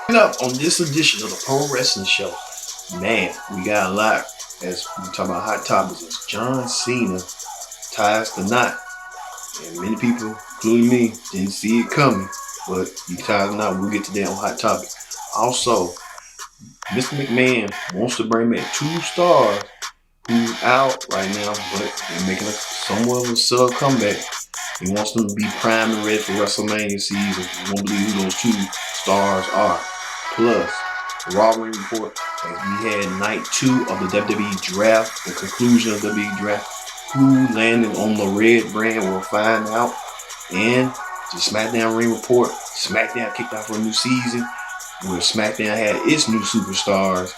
Coming up on this edition of the Pro Wrestling Show, man, we got a lot as we talk about hot topics. As John Cena ties the knot, and many people, including me, didn't see it coming. But he ties the knot. We'll get to that on hot topics. Also, Mr. McMahon wants to bring back 2 stars who's out right now, but they're making somewhat of a sub comeback. He wants them to be primed and ready for WrestleMania season. You won't believe who those 2 stars are. Plus, the Raw Ring Report, as we had night 2 of the WWE Draft, the conclusion of the WWE Draft. Who landed on the red brand, we'll find out. And the Smackdown Ring Report, Smackdown kicked off for a new season, where Smackdown had its new superstars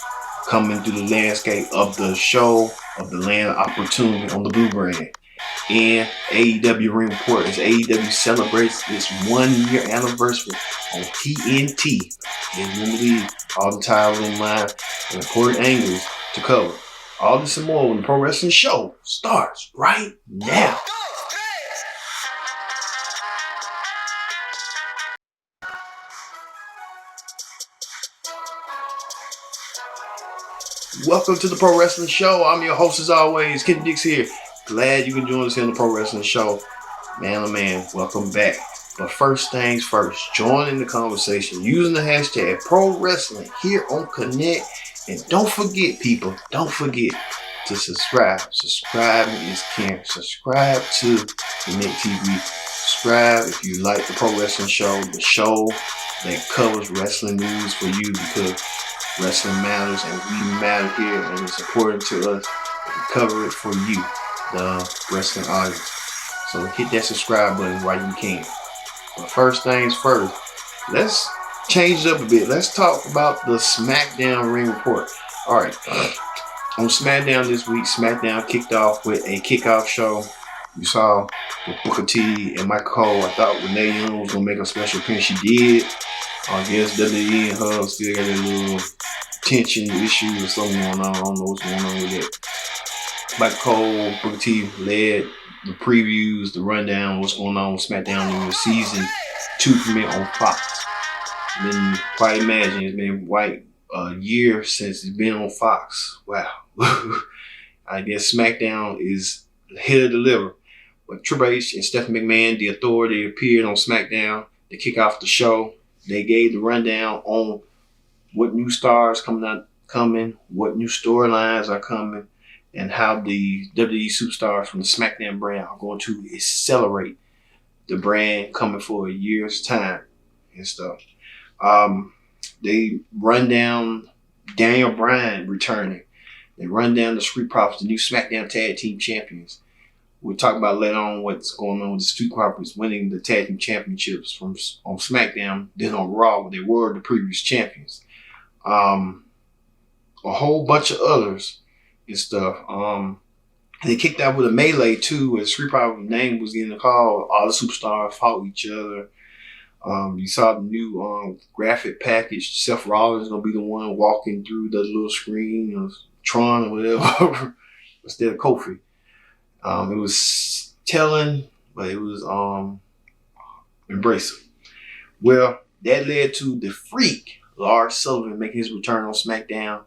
coming through the landscape of the show, of the land of opportunity on the blue brand. And AEW Ring Report as AEW celebrates its 1-year anniversary on TNT. And you believe all the titles in line and important angles to cover. All this and more when the Pro Wrestling Show starts right now. Welcome to the Pro Wrestling Show. I'm your host as always, Kenny Dix here. Glad you can join us here on the Pro Wrestling Show. Man, oh man, welcome back. But first things first, join in the conversation using the hashtag Pro Wrestling here on Connect. And don't forget, people, don't forget to subscribe. Subscribing is caring. Subscribe to Connect TV. Subscribe if you like the Pro Wrestling Show, the show that covers wrestling news for you, because wrestling matters and we matter here, and it's important to us to cover it for you, the wrestling audience. So hit that subscribe button while you can. But first things first, let's change it up a bit. Let's talk about the Smackdown Ring Report. Alright, on Smackdown this week, Smackdown kicked off with a kickoff show. You saw with Booker T and Michael Cole. I thought Renee Young was going to make a special appearance. She did. I guess WWE and her still got a little tension issue or something going on. I don't know what's going on with it. Michael Cole, Booker T led the previews, the rundown, what's going on with SmackDown in the season 2 premiere on Fox. Been quite imagine it's been quite a year since it's been on Fox. Wow. I guess SmackDown is here to deliver. But Triple H and Stephanie McMahon, the Authority, appeared on SmackDown to kick off the show. They gave the rundown on what new stars coming, what new storylines are coming, and how the WWE superstars from the SmackDown brand are going to accelerate the brand coming for a year's time and stuff. They run down Daniel Bryan returning. They run down the Street Profits, the new SmackDown Tag Team Champions. We'll talk about later on what's going on with the Street Profits winning the Tag Team Championships on SmackDown, then on Raw, where they were the previous champions. A whole bunch of others and stuff. And they kicked out with a melee too, where the Street Profits name was getting called. All the superstars fought each other. You saw the new graphic package. Seth Rollins is gonna be the one walking through the little screen of Tron or whatever instead of Kofi. It was telling, but it was embracing. Well, that led to the Freak, Lars Sullivan, making his return on SmackDown.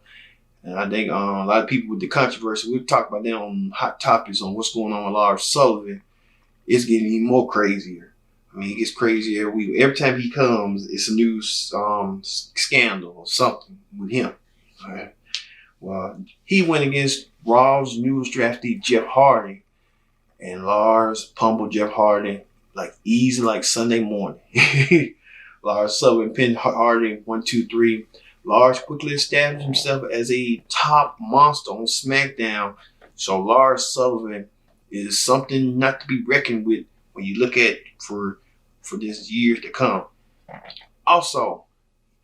And I think a lot of people with the controversy, we've talked about that on Hot Topics on what's going on with Lars Sullivan. It's getting even more crazier. I mean, it gets crazier every week. Every time he comes, it's a new scandal or something with him. All right. Well, he went against Raw's newest draftee, Jeff Hardy. And Lars pummeled Jeff Hardy like easy like Sunday morning. Lars Sullivan pinned Hardy 1, 2, 3. Lars quickly established himself as a top monster on SmackDown. So Lars Sullivan is something not to be reckoned with when you look at for this year to come. Also,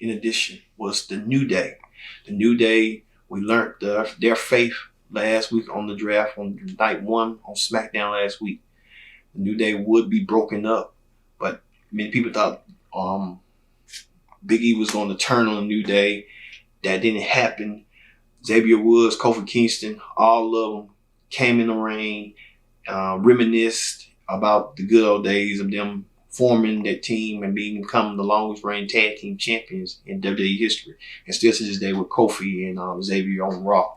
in addition, was the New Day. The New Day, we learned their faith last week on the draft on night 1 on SmackDown last week. The New Day would be broken up, but many people thought Big E was going to turn on the New Day. That didn't happen. Xavier Woods, Kofi Kingston, all of them came in the ring, reminisced about the good old days of them forming that team and becoming the longest reigning tag team champions in WWE history, and still to this day with Kofi and Xavier on Raw.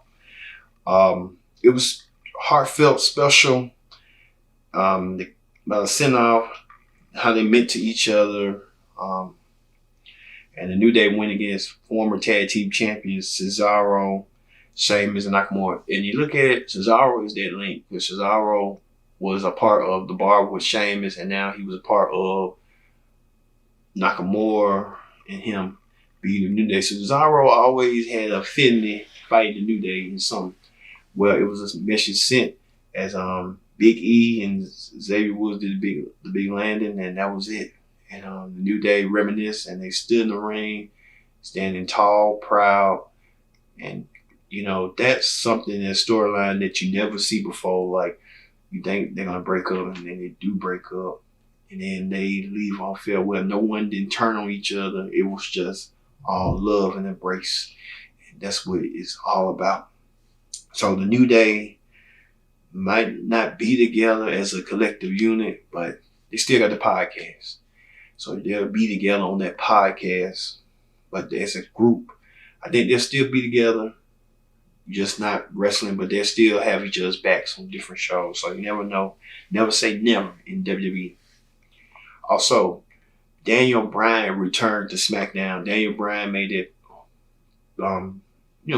It was heartfelt, special. The send off, how they meant to each other, and the New Day went against former tag team champions Cesaro, Sheamus, and Nakamura. And you look at it, Cesaro is that link, because Cesaro was a part of the bar with Sheamus, and now he was a part of Nakamura and him being the New Day. So Cesaro always had a affinity fighting the New Day in something. Well, it was a message sent as Big E and Xavier Woods did the big landing, and that was it. And the New Day reminisced, and they stood in the ring, standing tall, proud, and that's something in a storyline that you never see before. Like, you think they're gonna break up, and then they do break up, and then they leave on farewell. No one didn't turn on each other. It was just all love and embrace. And that's what it's all about. So the New Day might not be together as a collective unit, but they still got the podcast. So they'll be together on that podcast, but as a group, I think they'll still be together, just not wrestling, but they'll still have each other's backs on different shows. So you never know. Never say never in WWE. Also, Daniel Bryan returned to Smackdown. Daniel Bryan made it,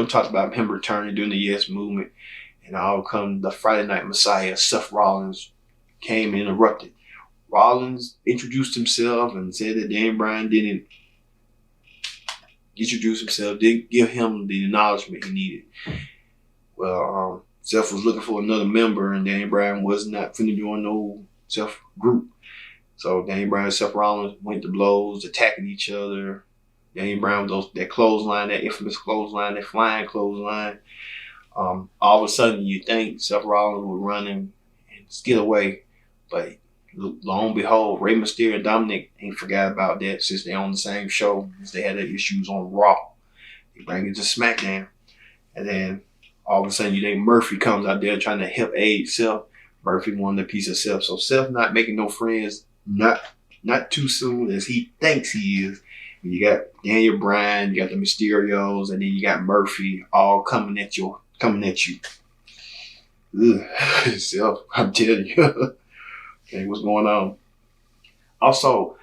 talked about him returning during the Yes Movement. And all come the Friday Night Messiah, Seth Rollins, came and interrupted. Rollins introduced himself and said that Daniel Bryan didn't introduce himself, didn't give him the acknowledgement he needed. Well, Seth was looking for another member, and Daniel Bryan was not finna join no Seth group. So Daniel Bryan and Seth Rollins went to blows, attacking each other. Daniel Bryan with that clothesline, that infamous clothesline, that flying clothesline. All of a sudden, you think Seth Rollins would run him and get away, but lo and behold, Rey Mysterio and Dominic ain't forgot about that since they're on the same show, since they had their issues on Raw. They bring it to SmackDown, and then all of a sudden, you think Murphy comes out there trying to help aid Seth. Murphy wanted a piece of Seth, so Seth not making no friends, not too soon as he thinks he is. And you got Daniel Bryan, you got the Mysterios, and then you got Murphy all coming at you. Ugh. Self, I'm telling you. Okay, what's going on? Also,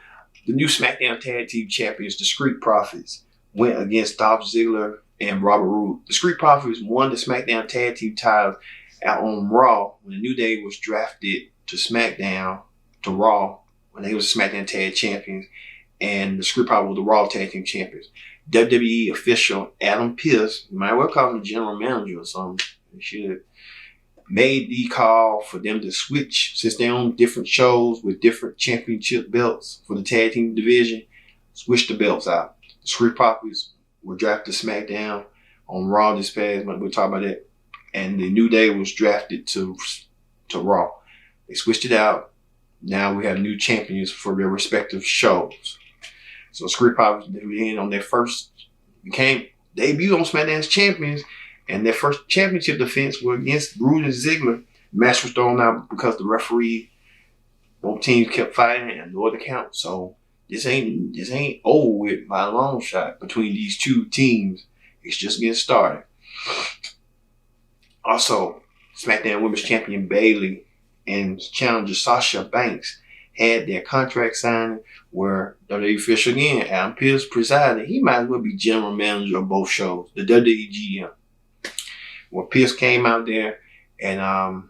the new SmackDown Tag Team Champions, the Street Profits, went against Dolph Ziggler and Robert Roode. The Street Profits won the SmackDown Tag Team titles out on Raw when the New Day was drafted to SmackDown, to Raw, when they was SmackDown Tag Champions, and the Street Profits were the Raw Tag Team Champions. WWE official Adam Pearce, you might well call him the general manager or something, he should, made the call for them to switch, since they're on different shows with different championship belts for the tag team division, switch the belts out. The Street Profits were drafted to SmackDown on Raw this past month. We'll talk about that. And the New Day was drafted to Raw. They switched it out. Now we have new champions for their respective shows. So Street Profits in on their first debut on SmackDown as champions, and their first championship defense were against Roode and Ziggler. The match was thrown out because the referee, both teams kept fighting and ignored the count. So this ain't over with by a long shot between these two teams. It's just getting started. Also, SmackDown Women's Champion Bayley and challenger Sasha Banks had their contract signed, where WWE official again, Adam Pearce presided. He might as well be general manager of both shows, the WWE GM. When Pearce came out there and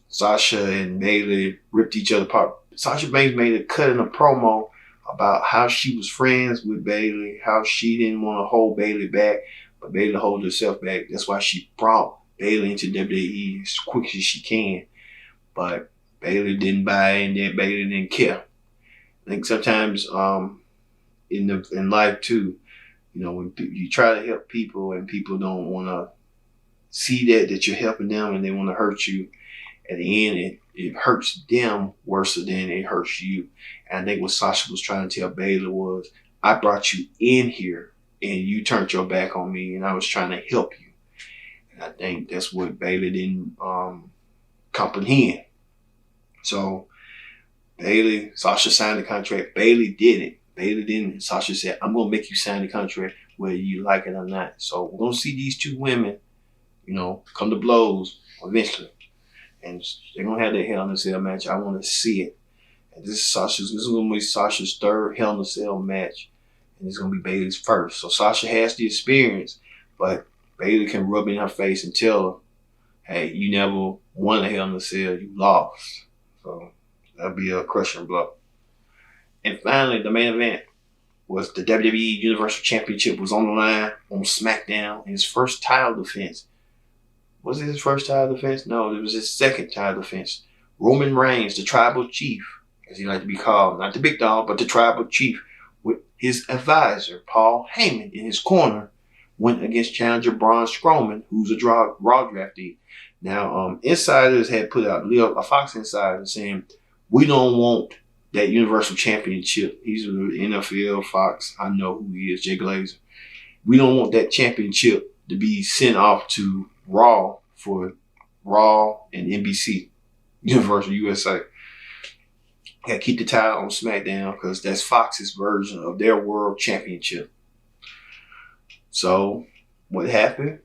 Sasha and Bayley ripped each other apart. Sasha Banks made a cut in a promo about how she was friends with Bayley, how she didn't want to hold Bayley back, but Bayley held herself back. That's why she brought Bayley into WWE as quick as she can. But Bayley didn't buy in there. Bayley didn't care. I think sometimes in life too, when you try to help people and people don't want to see that you're helping them and they want to hurt you, at the end it hurts them worse than it hurts you. And I think what Sasha was trying to tell Bayley was, I brought you in here and you turned your back on me, and I was trying to help you. And I think that's what Bayley didn't comprehend. So Sasha signed the contract. Bayley didn't. Bayley didn't. Sasha said, I'm going to make you sign the contract whether you like it or not. So we're going to see these two women, come to blows eventually. And they're going to have their Hell in a Cell match. I want to see it. And this is going to be Sasha's third Hell in a Cell match. And it's going to be Bayley's first. So Sasha has the experience, but Bayley can rub in her face and tell her, hey, you never won a Hell in a Cell. You lost. So that'll be a crushing blow. And finally, the main event was the WWE Universal Championship was on the line on Smackdown in his first title defense. Was it his first title defense? No, it was his second title defense. Roman Reigns, the tribal chief, as he liked to be called, not the big dog, but the tribal chief, with his advisor, Paul Heyman, in his corner, went against challenger Braun Strowman, who's a Raw draftee. Now, insiders had put out, a Fox insider saying, we don't want that Universal Championship. He's with the NFL, Fox. I know who he is, Jay Glazer. We don't want that championship to be sent off to Raw for Raw and NBC, Universal USA. Got to keep the title on SmackDown because that's Fox's version of their World Championship. So, what happened?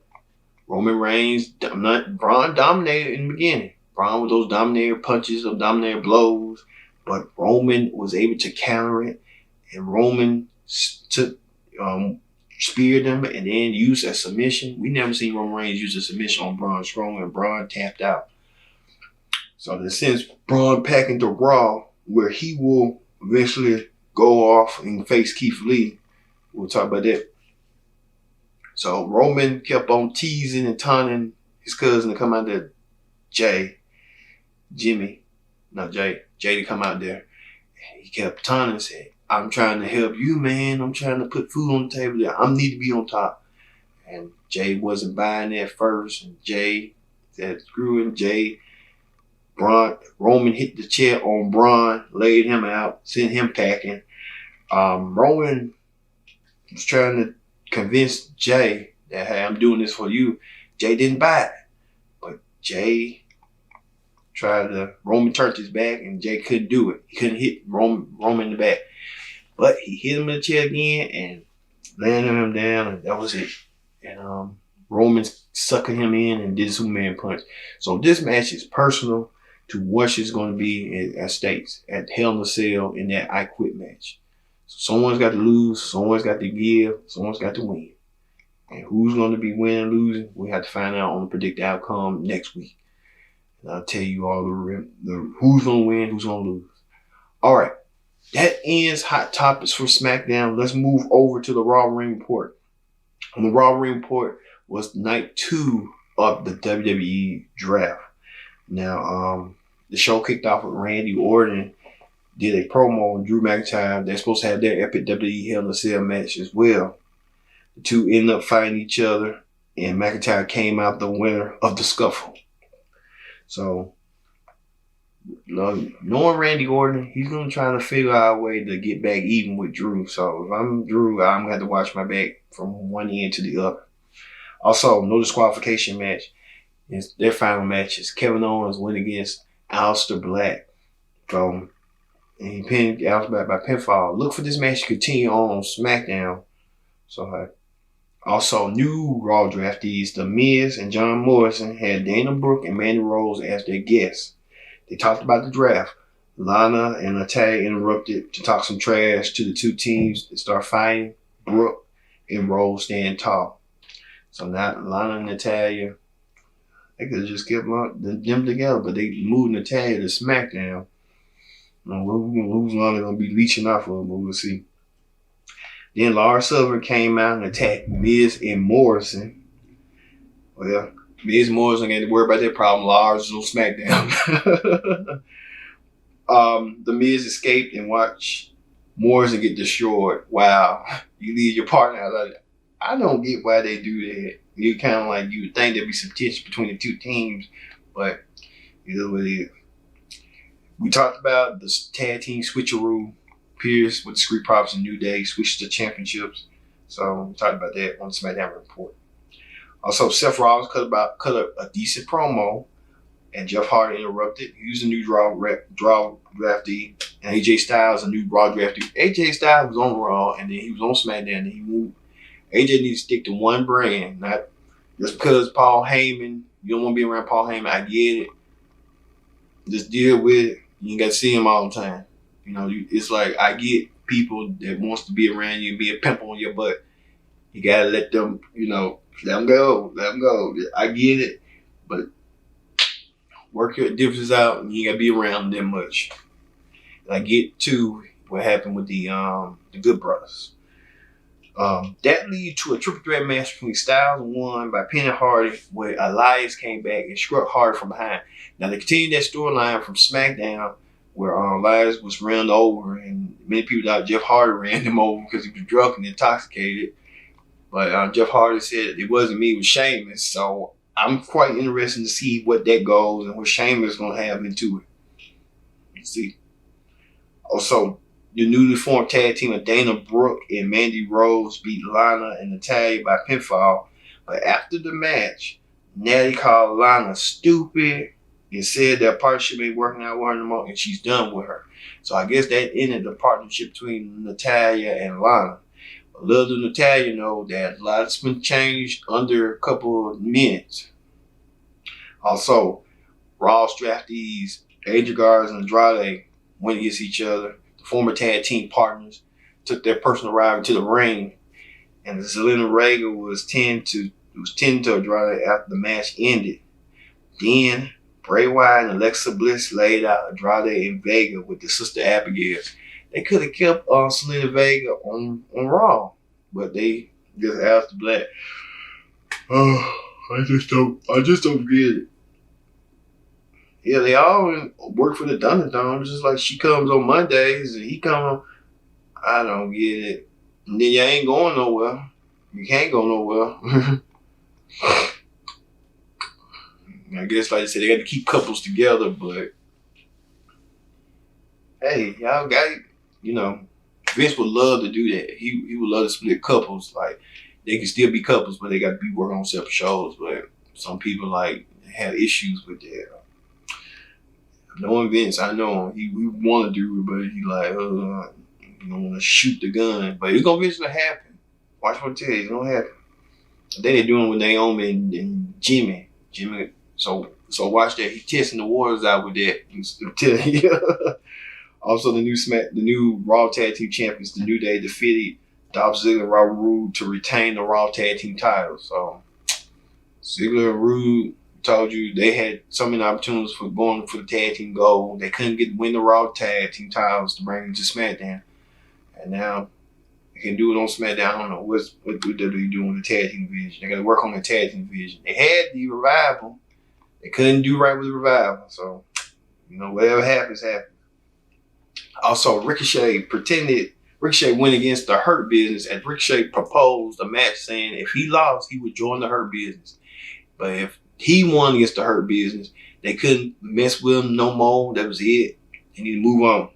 Roman Reigns, Braun dominated in the beginning. Braun with those dominator punches, those dominator blows, but Roman was able to counter it, and Roman speared him and then used a submission. We never seen Roman Reigns use a submission on Braun Strowman, and Braun tapped out. So this sends Braun back into Raw, where he will eventually go off and face Keith Lee. We'll talk about that. So Roman kept on teasing and taunting his cousin to come out there, Jay to come out there. He kept taunting and said, I'm trying to help you, man. I'm trying to put food on the table. I need to be on top. And Jay wasn't buying that first. And Jay said, screw it. Roman hit the chair on Braun, laid him out, sent him packing. Roman was trying to convince Jay that, hey, I'm doing this for you. Jay didn't buy it. But Roman turned his back and Jay couldn't do it. He couldn't hit Roman in the back. But he hit him in the chair again and landed him down, and that was it. And Roman suckered him in and did a Superman punch. So this match is personal to what is going to be at States, at Hell in a Cell in that I Quit match. So someone's got to lose, someone's got to give, someone's got to win. And who's going to be winning and losing, we have to find out on the predicted outcome next week. And I'll tell you all the who's going to win, who's going to lose. All right. That ends Hot Topics for SmackDown. Let's move over to the Raw Ring Report. And the Raw Ring Report was night 2 of the WWE Draft. Now, the show kicked off with Randy Orton, did a promo on Drew McIntyre. They're supposed to have their epic WWE Hell in a Cell match as well. The two ended up fighting each other, and McIntyre came out the winner of the scuffle. So, knowing Randy Orton, he's going to try to figure out a way to get back even with Drew. So, if I'm Drew, I'm going to have to watch my back from one end to the other. Also, no disqualification match. It's their final matches. Kevin Owens went against Aleister Black. And he pinned Aleister Black by pinfall. Look for this match to continue on SmackDown. So, also, new Raw draftees, The Miz and John Morrison, had Dana Brooke and Mandy Rose as their guests. They talked about the draft. Lana and Natalya interrupted to talk some trash to the two teams and start fighting. Brooke and Rose stand tall. So now Lana and Natalya, they could have just kept them together, but they moved Natalya to SmackDown. Who's Lana going to be leeching off of, but we'll see. Then Lars Sullivan came out and attacked Miz and Morrison. Well, Miz and Morrison ain't to worry about their problem. Lars is on SmackDown. The Miz escaped and watched Morrison get destroyed. Wow. You leave your partner out. I don't get why they do that. You kind of like, you would think there'd be some tension between the two teams, but you know what it is. We talked about the tag team switcheroo. Pierce with the Street Profits and New Day switched to championships. So we talked about that on the SmackDown report. Also, Seth Rollins cut a decent promo and Jeff Hardy interrupted. He was a new draw draftee, and AJ Styles a new Raw draftee. AJ Styles was on Raw, and then he was on SmackDown, and he moved. AJ needs to stick to one brand, not just because Paul Heyman. You don't want to be around Paul Heyman. I get it. Just deal with it. You ain't got to see him all the time. You know, it's like I get people that wants to be around you and be a pimple on your butt. You gotta let them, let them go. Let them go. I get it, but work your differences out, and you gotta be around them much. And I get to what happened with the Good Brothers. That led to a triple threat match between Styles won by pinning Hardy, where Elias came back and struck Hardy from behind. Now they continued that storyline from SmackDown, where Elias was run over, and many people thought Jeff Hardy ran him over because he was drunk and intoxicated. But Jeff Hardy said it wasn't me, it was Sheamus. So I'm quite interested to see what that goes and what Sheamus is going to have into it. Let's see. Also, the newly formed tag team of Dana Brooke and Mandy Rose beat Lana and Natalya by pinfall. But after the match, Natty called Lana stupid and said that partnership ain't working out with her no more, and she's done with her. So I guess that ended the partnership between Natalya and Lana. But little did Natalya know that a lot's been changed under a couple of minutes. Also, Raw's draftees, Adrian Garza and Andrade went against each other. The former tag team partners took their personal rival to the ring, and Zelina Vega was 10 to Andrade after the match ended. Then Bray Wyatt and Alexa Bliss laid out Andrade and Vega with the sister Abigail. They could have kept Zelina Vega on Raw, but they just asked the Black. Oh, I just don't get it. Yeah, they all work for the Thunderdome. Just like she comes on Mondays and he comes. I don't get it. And then you ain't going nowhere. You can't go nowhere. I guess, like I said, they got to keep couples together, but hey, y'all got it. Vince would love to do that. He would love to split couples. Like, they can still be couples, but they got to be working on separate shows. But some people, have issues with that. Knowing Vince, I know him. He want to do it, but he don't want to shoot the gun. But it's going to eventually happen. Watch what I tell you. It's going to happen. Then they're doing with Naomi and Jimmy. So watch that. He testing the waters out with that. I'm telling you. Also, the new Raw Tag Team Champions, The New Day, defeated Dolph Ziggler and Robert Roode to retain the Raw Tag Team titles. So Ziggler and Roode told you they had so many opportunities for going for the tag team gold. They couldn't win the Raw Tag Team titles to bring them to SmackDown, and now they can do it on SmackDown. I don't know what WWE doing with the tag team division. They got to work on the tag team division. They had the Revival. They couldn't do right with the Revival. So, whatever happens, happens. Also, Ricochet went against the Hurt Business, and Ricochet proposed a match saying if he lost, he would join the Hurt Business. But if he won against the Hurt Business, they couldn't mess with him no more. That was it. They need to move on.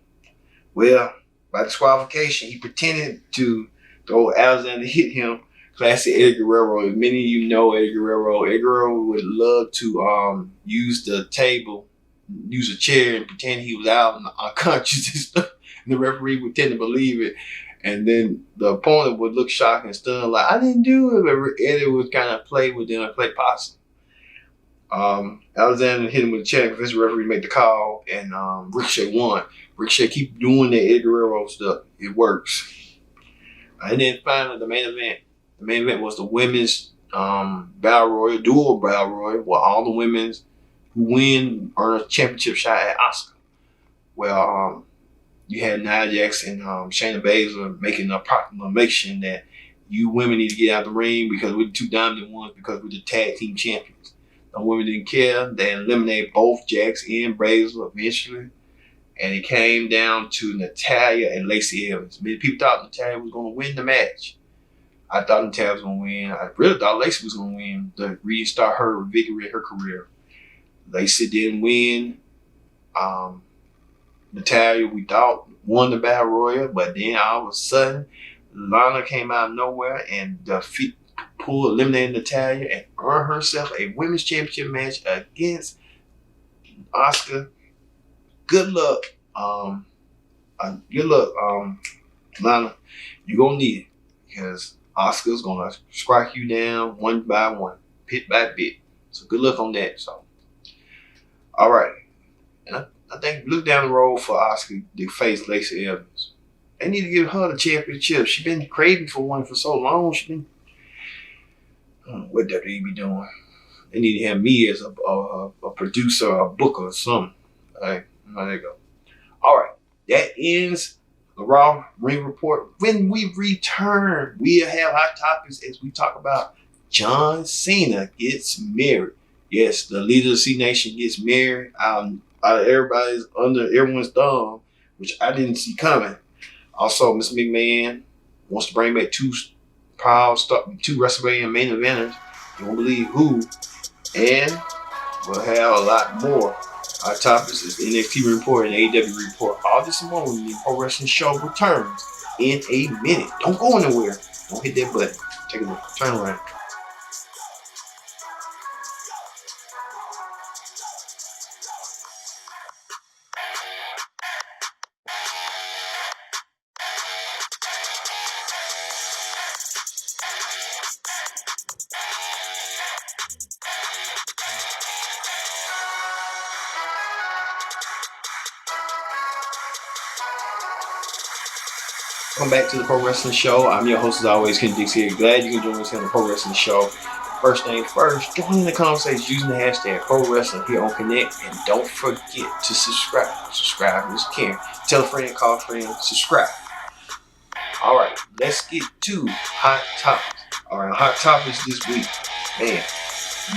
Well, by disqualification, he pretended to throw Alexander hit him. Classic Eddie Guerrero. As many of you know Eddie Guerrero would love to use the table, use a chair, and pretend he was out and unconscious and stuff. And the referee would tend to believe it. And then the opponent would look shocked and stunned, like, I didn't do it. But Eddie would kind of play with them and play possum. Alexander hit him with a chair because the referee made the call, and Ricochet won. Ricochet keep doing that Eddie Guerrero stuff. It works. And then finally, the main event. The main event was the women's Battle Royal, dual Battle Royal, where all the women who win earn a championship shot at Asuka. Well, you had Nia Jax and Shayna Baszler making a proclamation that you women need to get out of the ring because we're the two dominant ones because we're the tag team champions. The women didn't care. They eliminated both Jax and Baszler eventually. And it came down to Natalya and Lacey Evans. Many people thought Natalya was going to win the match. I thought Natalya was going to win. I really thought Lacey was going to win to restart her, revigorate her career. Lacey didn't win. Natalya, we thought, won the Battle Royal, but then all of a sudden, Lana came out of nowhere and eliminated Natalya and earned herself a women's championship match against Oscar, good luck. Good luck, Lana. You're gonna need it because Oscar's gonna strike you down one by one, bit by bit. So good luck on that. So, all right. And I think look down the road for Oscar to face Lacey Evans. They need to give her the championship. She's been craving for one for so long. She been what WWE be doing? They need to have me as a producer, a booker, or something. All right, there you go. All right, that ends the Raw Ring Report. When we return, we'll have hot topics as we talk about John Cena gets married. Yes, the leader of C Nation gets married. Everybody's under everyone's thumb, which I didn't see coming. Also, Mr. McMahon wants to bring back two WrestleMania main eventers. You won't believe who. And we'll have a lot more. Our topics is the NXT report and AEW report. All this and more when the Pro Wrestling Show returns in a minute. Don't go anywhere. Don't hit that button. Take a look. Turn around. Welcome back to the Pro Wrestling Show. I'm your host as always, Ken Dix here. Glad you can join us here on the Pro Wrestling Show. First thing first, join in the conversation using the hashtag Pro Wrestling here on Connect. And don't forget to subscribe. Subscribe is caring. Tell a friend, call a friend, subscribe. All right, let's get to hot topics. All right, hot topics this week. Man,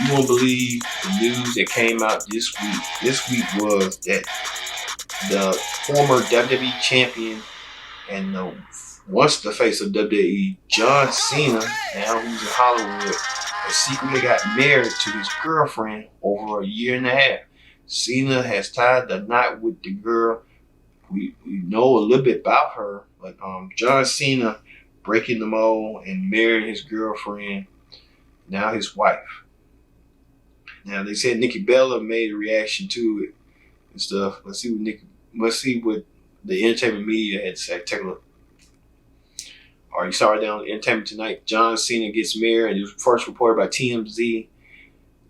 you won't believe the news that came out this week. This week was that the former WWE champion and once the face of WWE, John Cena, now who's in Hollywood, has secretly got married to his girlfriend over a year and a half. Cena has tied the knot with the girl. We know a little bit about her, but John Cena breaking the mold and marrying his girlfriend, now his wife. Now they said Nikki Bella made a reaction to it and stuff. Let's see what the entertainment media had to say. Take a look. All right, you saw it down on Entertainment Tonight. John Cena gets married. It was first reported by TMZ.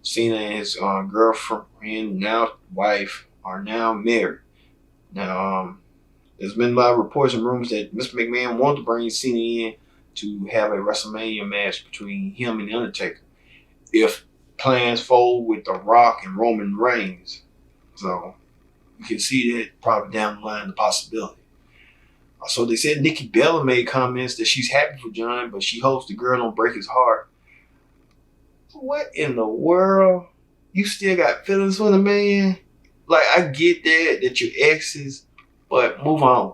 Cena and his girlfriend, now wife, are now married. Now, there's been a lot of reports and rumors that Mr. McMahon wanted to bring Cena in to have a WrestleMania match between him and The Undertaker if plans fold with The Rock and Roman Reigns. So, you can see that probably down the line, the possibility. So they said Nikki Bella made comments that she's happy for John, but she hopes the girl don't break his heart. What in the world? You still got feelings for the man? Like, I get that you're exes, but move on.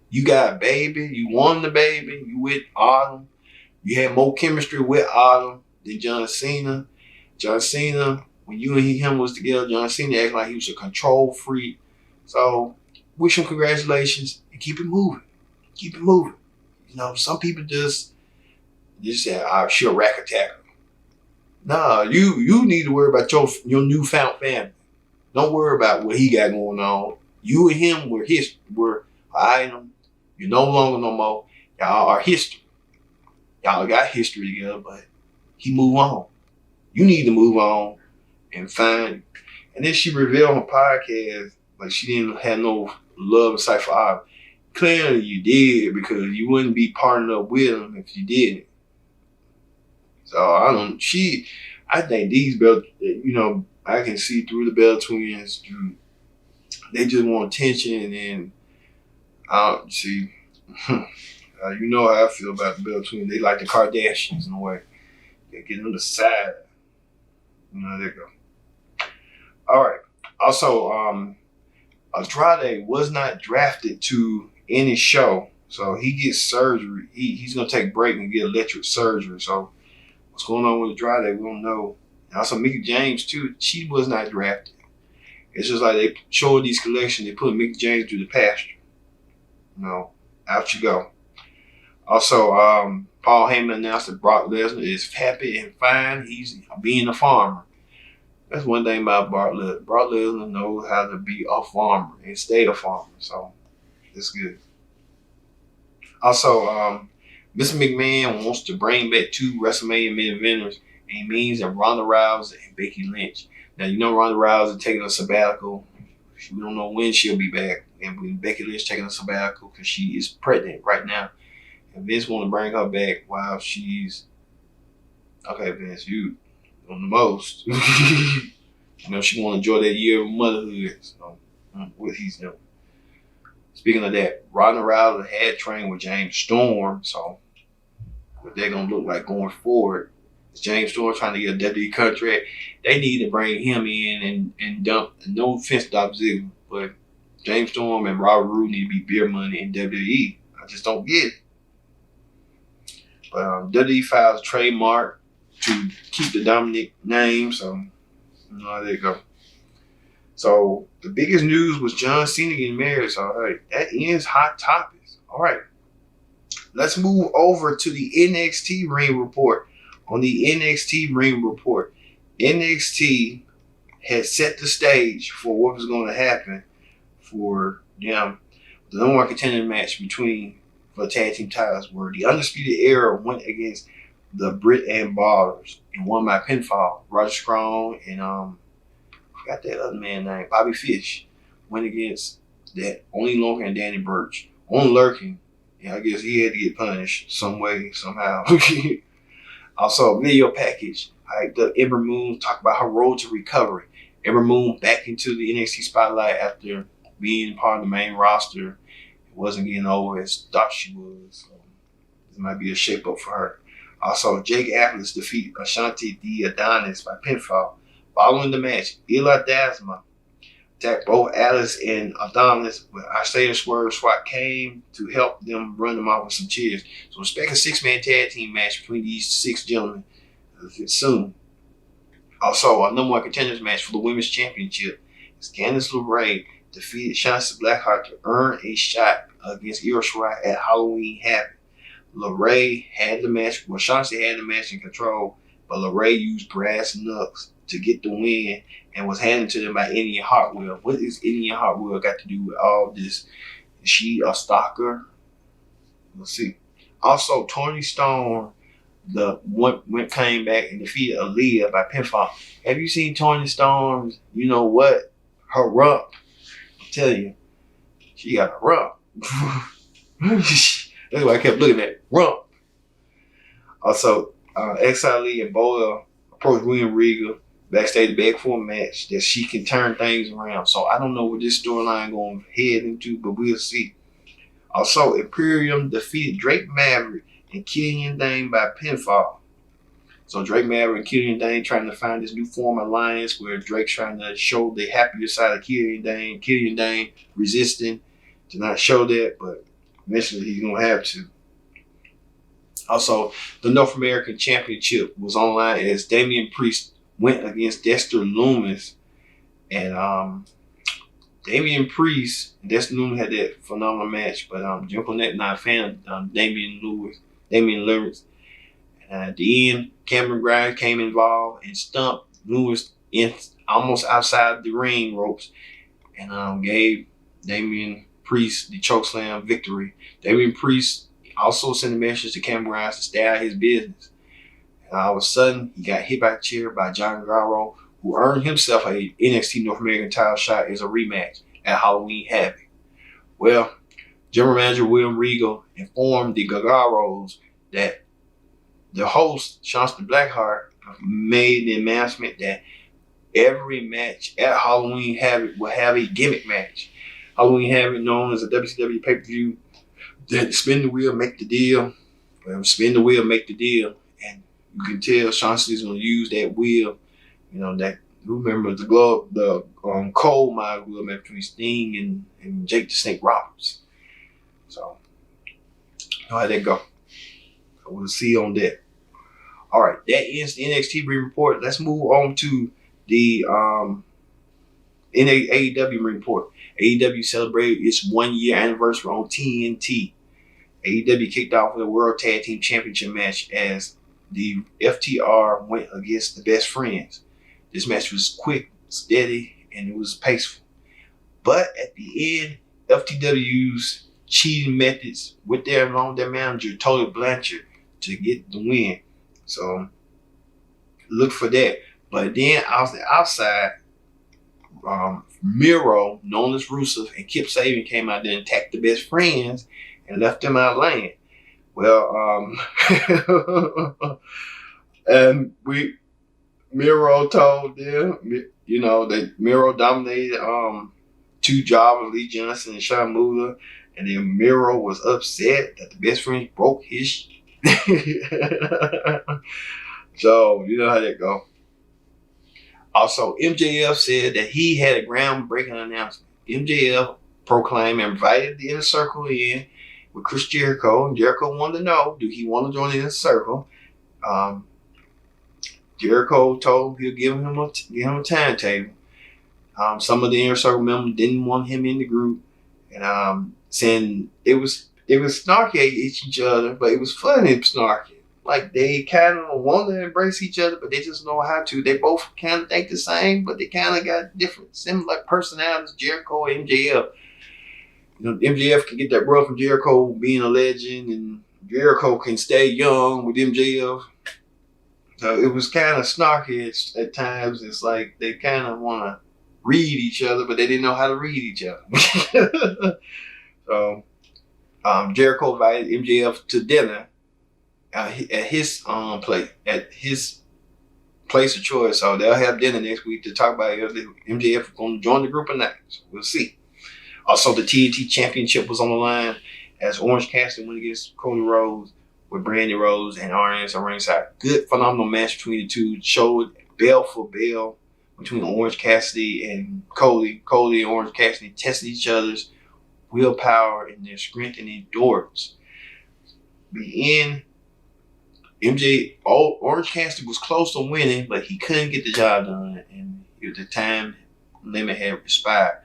You got a baby. You won the baby. You with Autumn. You had more chemistry with Autumn than John Cena. John Cena, when you and him was together, John Cena acted like he was a control freak. So, wish him congratulations and keep it moving. Keep it moving. You know, some people just say, she'll rack attack her. Nah, you need to worry about your newfound family. Don't worry about what he got going on. You and him were item. You're no longer no more. Y'all are history. Y'all got history together, but he moved on. You need to move on and find. And then she revealed on her podcast, like she didn't have no love and sight for Ivy. Clearly you did, because you wouldn't be partnered up with him if you didn't. So I think these Bell, I can see through the Bell twins. They just want attention, and see, you know how I feel about the Bell twins. They like the Kardashians in a way. They get them the side. There you go. All right. Also, Andrade was not drafted to any show, so he gets surgery. He's gonna take a break and get electric surgery. So what's going on with Andrade, we don't know. And also Mickie James too. She was not drafted. It's just like they showed these collections. They put Mickie James through the pasture. Out you go. Also, Paul Heyman announced that Brock Lesnar is happy and fine. He's being a farmer. That's one thing about Bartlett. Bartlett knows how to be a farmer and stay a farmer. So it's good. Also, Mr. McMahon wants to bring back 2 WrestleMania main eventers, and he means that Ronda Rousey and Becky Lynch. Now, you know Ronda Rousey taking a sabbatical. We don't know when she'll be back. And when Becky Lynch taking a sabbatical because she is pregnant right now. And Vince want to bring her back while she's... Okay, Vince, you on the most. You know, she want to enjoy that year of motherhood. So, what he's doing. Speaking of that, Ronda Rousey had trained with James Storm, so what they're going to look like going forward is James Storm trying to get a WWE contract. They need to bring him in and dump, no offense to Dolph Ziggler, but James Storm and Robert Roode need to be beer money in WWE. I just don't get it. But WWE files a trademark to keep the Dominic name, so there you go. So the biggest news was John Cena getting married. So that ends Hot Topics. All right, let's move over to the NXT Ring Report. On the NXT Ring Report, NXT had set the stage for what was going to happen for them. The number 1 contender match for the tag team titles, where the Undisputed Era went against the Britt and Ballers and won by pinfall. Roger Strong and got that other man named Bobby Fish went against that Only Lorcan and Danny Burch. On Lurking, I guess he had to get punished some way, somehow. Also, a video package. The Ember Moon talked about her road to recovery. Ember Moon back into the NXT spotlight after being part of the main roster. It wasn't getting over as thought she was. So this might be a shape up for her. Also, Jake Atlas defeated Ashanti the Adonis by pinfall. Following the match, Ila Dasma attacked both Alice and Adonis, but Isaiah Swerve SWAT came to help them run them off with some cheers. So expect a 6-man tag team match between these 6 gentlemen soon. Also, a number 1 contenders match for the Women's Championship. Candice LeRae defeated Shotzi Blackheart to earn a shot against Io Shirai at Halloween Havoc. LeRae had the match, Shotzi had the match in control, but LeRae used brass knucks to get the win and was handed to them by Indian Hartwell. What is Indian Hartwell got to do with all this? Is she a stalker? Let's see. Also, Toni Storm came back and defeated Aaliyah by pinfall. Have you seen Toni Storm's, you know what? Her rump. I tell you, she got a rump. That's why I kept looking at rump. Also, X.I.Lee and Bola approached William Regal backstage back for a match that she can turn things around. So I don't know what this storyline going to head into, but we'll see. Also, Imperium defeated Drake Maverick and Killian Dane by pinfall. So Drake Maverick and Killian Dane trying to find this new form alliance where Drake's trying to show the happier side of Killian Dane. Killian Dane resisting to not show that, but eventually he's going to have to. Also, the North American Championship was online as Damian Priest went against Dexter Lumis. And Damian Priest and Dexter Lumis had that phenomenal match. But Jim Cornette not a fan of Damian Lewis. And at the end, Cameron Grimes came involved and stumped Lewis in almost outside the ring ropes and gave Damian Priest the chokeslam victory. Damian Priest also sent a message to Cameron Grimes to stay out of his business. And all of a sudden, he got hit by a chair by John Garro, who earned himself a NXT North American title shot as a rematch at Halloween Havoc. Well, General Manager William Regal informed the Gargaros that the host, Shotzi Blackheart, made the announcement that every match at Halloween Havoc will have a gimmick match. Halloween Havoc, known as a WCW pay-per-view, that spin the wheel, make the deal. Well, spin the wheel, make the deal. And you can tell Shotzi's going to use that wheel. You know, that, remember the glove, the coal mine wheel match between Sting and Jake the Snake Roberts. So, you know how that go. So we'll see on that. All right, that ends the NXT report. Let's move on to the AEW report. AEW celebrated its 1-year anniversary on TNT. AEW kicked off with a World Tag Team Championship match as the FTR went against the Best Friends. This match was quick, steady, and it was paceful. But at the end, FTW's cheating methods with along with their manager, Tony Blanchard, to get the win. So look for that. But then out the outside, Miro, known as Rusev, and Kip Sabian came out there and attacked the best friends and left them out of lane. Well, and Miro told them, that Miro dominated two jobbers, Lee Johnson and Sean Muller, and then Miro was upset that the best friends broke his So, you know how that go. Also, MJF said that he had a groundbreaking announcement. MJF proclaimed and invited the Inner Circle in with Chris Jericho. And Jericho wanted to know, do he want to join the Inner Circle? Jericho told him he'll give him a timetable. Some of the Inner Circle members didn't want him in the group, and saying it was snarky at each other, but it was funny snarky. Like they kind of want to embrace each other, but they just know how to. They both kind of think the same, but they kind of got different, similar personalities. Jericho and MJF. MJF can get that rub from Jericho being a legend, and Jericho can stay young with MJF. So it was kind of snarky at times. It's like they kind of want to read each other, but they didn't know how to read each other. So Jericho invited MJF to dinner at his place of choice. So they'll have dinner next week to talk about if MJF is going to join the group or not. So we'll see. Also, the TNT Championship was on the line as Orange Cassidy went against Cody Rhodes with Brandy Rhodes and RNS on ringside. Good, phenomenal match between the two. Showed bell for bell between Orange Cassidy and Cody. Cody and Orange Cassidy tested each other's willpower and their strength and endurance. The end, Orange Cassidy was close to winning, but he couldn't get the job done, and the time limit had expired.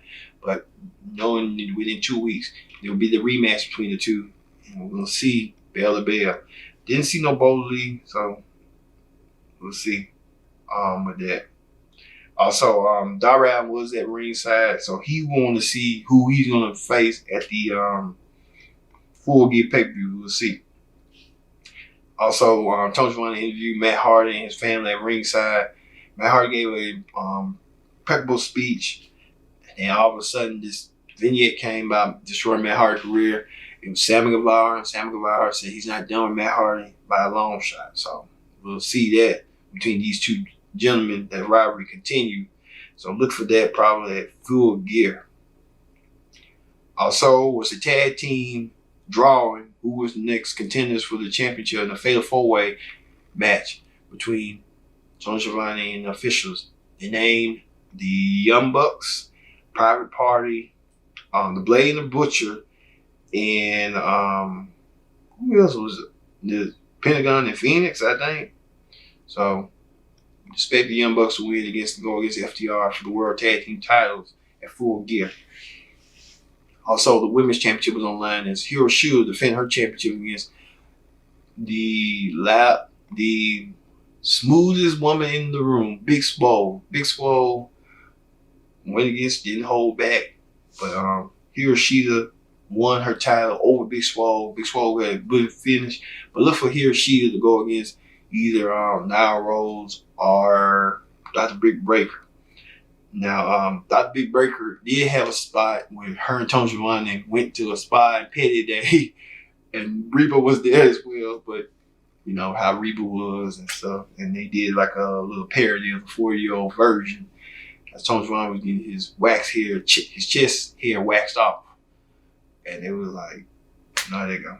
But knowing that within 2 weeks there will be the rematch between the two, and we'll see bell to bell. Didn't see no Bowley, so we'll see with that. Also, Darrell was at ringside, so he wanted to see who he's going to face at the Full Gear pay-per-view. We'll see. Also, Tony Schiavone interviewed Matt Hardy and his family at ringside. Matt Hardy gave a impeccable speech, and then all of a sudden this vignette came about destroying Matt Hardy's career. It was Sammy Guevara, and Sammy Guevara said he's not done with Matt Hardy by a long shot. So we'll see that between these two gentlemen, that rivalry continue. So look for that probably at Full Gear. Also was the tag team drawing who was the next contenders for the championship in a fatal four-way match between Tony Schiavone and the officials. They named the Young Bucks, Private Party, the Blade and the Butcher, and who else was it? The Pentagon and Phoenix, I think. So expect the Young Bucks to win go against FTR for the World Tag Team titles at Full Gear. Also, the Women's Championship was online as Hiro Shida defended her championship against the smoothest woman in the room, Big Swole. Big Swole went against, didn't hold back, but Hiro Shida won her title over Big Swole. Big Swole had a good finish, but look for Hiro Shida to go against either Nyla Rose or Dr. Big Breaker. Now, Dr. Big Breaker did have a spot where her and Tony Schiavone went to a spa and Petty Day, and Reba was there as well, but you know how Reba was and stuff, and they did like a little parody of the 4-year-old version as Tony Schiavone was getting his his chest hair waxed off, and it was like, no, there you go.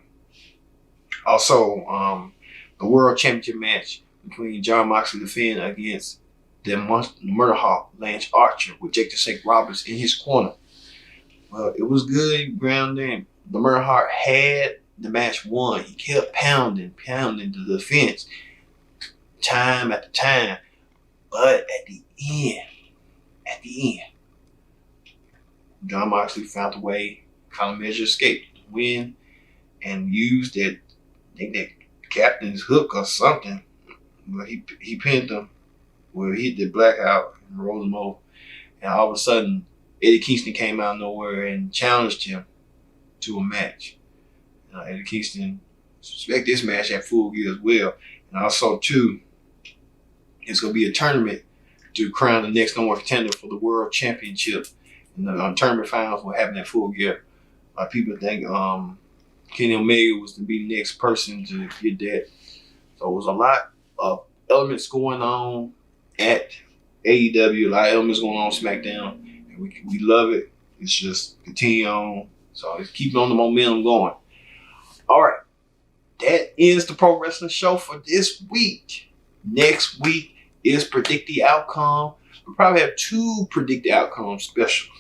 Also, the World Championship match between Jon Moxley defending against the Murder Hawk, Lynch Archer, with Jake the Snake Roberts in his corner. Well, it was good grounding. The Murder Hawk had the match won. He kept pounding the defense time after time. But at the end, Jon Moxley found a way, kind of measure escape to win, and used that, I think that captain's hook or something. But he pinned him. where he hit the blackout and rolled him over. And all of a sudden, Eddie Kingston came out of nowhere and challenged him to a match. Eddie Kingston suspect this match at Full Gear as well. And also, too, it's going to be a tournament to crown the next number one contender for the World Championship. And the tournament finals will happen at Full Gear. People think Kenny Omega was to be the next person to get that. So it was a lot of elements going on at AEW, a lot of elements going on Smackdown, and we love it. It's just continue on. So it's keeping on the momentum going. All right. That ends the Pro Wrestling Show for this week. Next week is Predict the Outcome. We'll probably have 2 Predict the Outcome specials.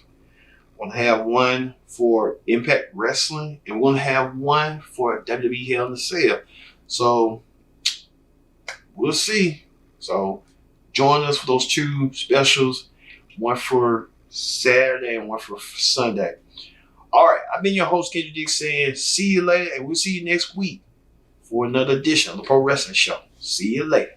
We're going to have one for Impact Wrestling, and we're going to have one for WWE Hell in a Cell. So we'll see. So join us for those 2 specials, one for Saturday and one for Sunday. All right, I've been your host, Kendrick Dick, saying see you later, and we'll see you next week for another edition of the Pro Wrestling Show. See you later.